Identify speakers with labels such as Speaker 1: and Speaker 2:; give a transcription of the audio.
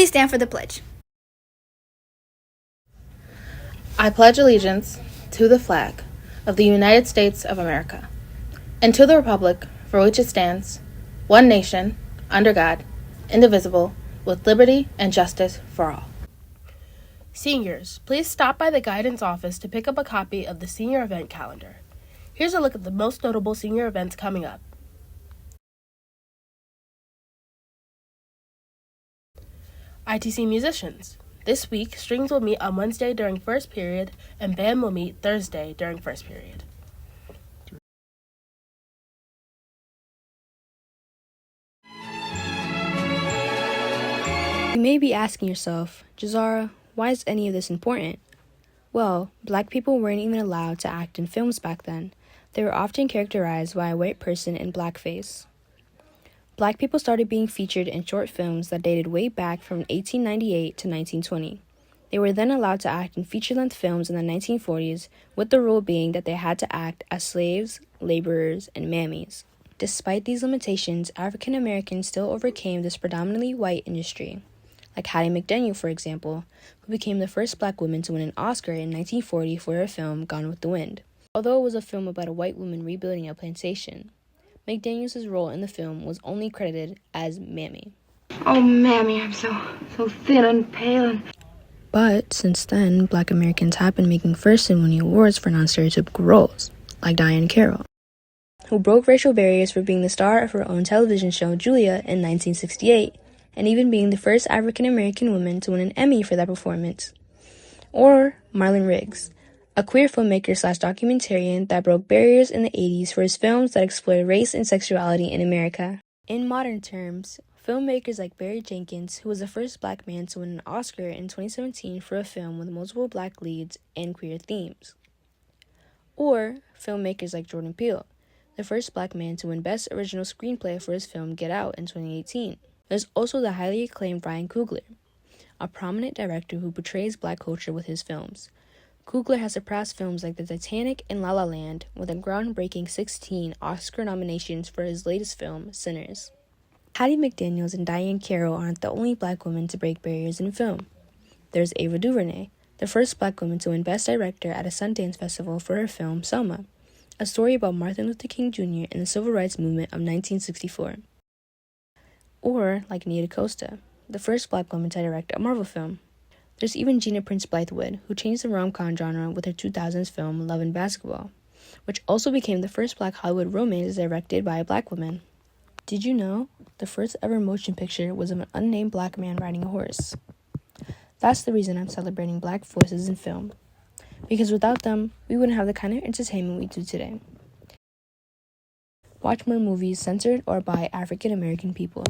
Speaker 1: Please stand for the pledge.
Speaker 2: I pledge allegiance to the flag of the United States of America and to the republic for which it stands, one nation, under God, indivisible, with liberty and justice for all. Seniors, please stop by the guidance office to pick up a copy of the senior event calendar. Here's a look at the most notable senior events coming up. ITC musicians. This week, strings will meet on Wednesday during first period, and band will meet Thursday during first period.
Speaker 3: You may be asking yourself, Jahzara, why is any of this important? Well, black people weren't even allowed to act in films back then. They were often characterized by a white person in blackface. Black people started being featured in short films that dated way back from 1898 to 1920. They were then allowed to act in feature-length films in the 1940s, with the rule being that they had to act as slaves, laborers, and mammies. Despite these limitations, African Americans still overcame this predominantly white industry. Like Hattie McDaniel, for example, who became the first black woman to win an Oscar in 1940 for her film Gone with the Wind. Although it was a film about a white woman rebuilding a plantation, McDaniels' role in the film was only credited as Mammy.
Speaker 4: Oh, Mammy, I'm so thin and pale.
Speaker 3: But since then, black Americans have been making first and winning awards for non-stereotypical roles, like Diahann Carroll, who broke racial barriers for being the star of her own television show Julia in 1968, and even being the first African-American woman to win an Emmy for that performance. Or Marlon Riggs, a queer filmmaker/documentarian that broke barriers in the 80s for his films that explored race and sexuality in America. In modern terms, filmmakers like Barry Jenkins, who was the first black man to win an Oscar in 2017 for a film with multiple black leads and queer themes. Or filmmakers like Jordan Peele, the first black man to win Best Original Screenplay for his film Get Out in 2018. There's also the highly acclaimed Ryan Coogler, a prominent director who portrays black culture with his films. Coogler has surpassed films like The Titanic and La La Land with a groundbreaking 16 Oscar nominations for his latest film, Sinners. Hattie McDaniels and Diahann Carroll aren't the only black women to break barriers in film. There's Ava DuVernay, the first black woman to win Best Director at a Sundance Festival for her film Selma, a story about Martin Luther King Jr. and the Civil Rights Movement of 1964. Or like Nia DaCosta, the first black woman to direct a Marvel film. There's even Gina Prince Bythewood, who changed the rom-com genre with her 2000s film Love and Basketball, which also became the first black Hollywood romance directed by a black woman. Did you know the first ever motion picture was of an unnamed black man riding a horse? That's the reason I'm celebrating black voices in film, because without them, we wouldn't have the kind of entertainment we do today. Watch more movies censored or by African American people.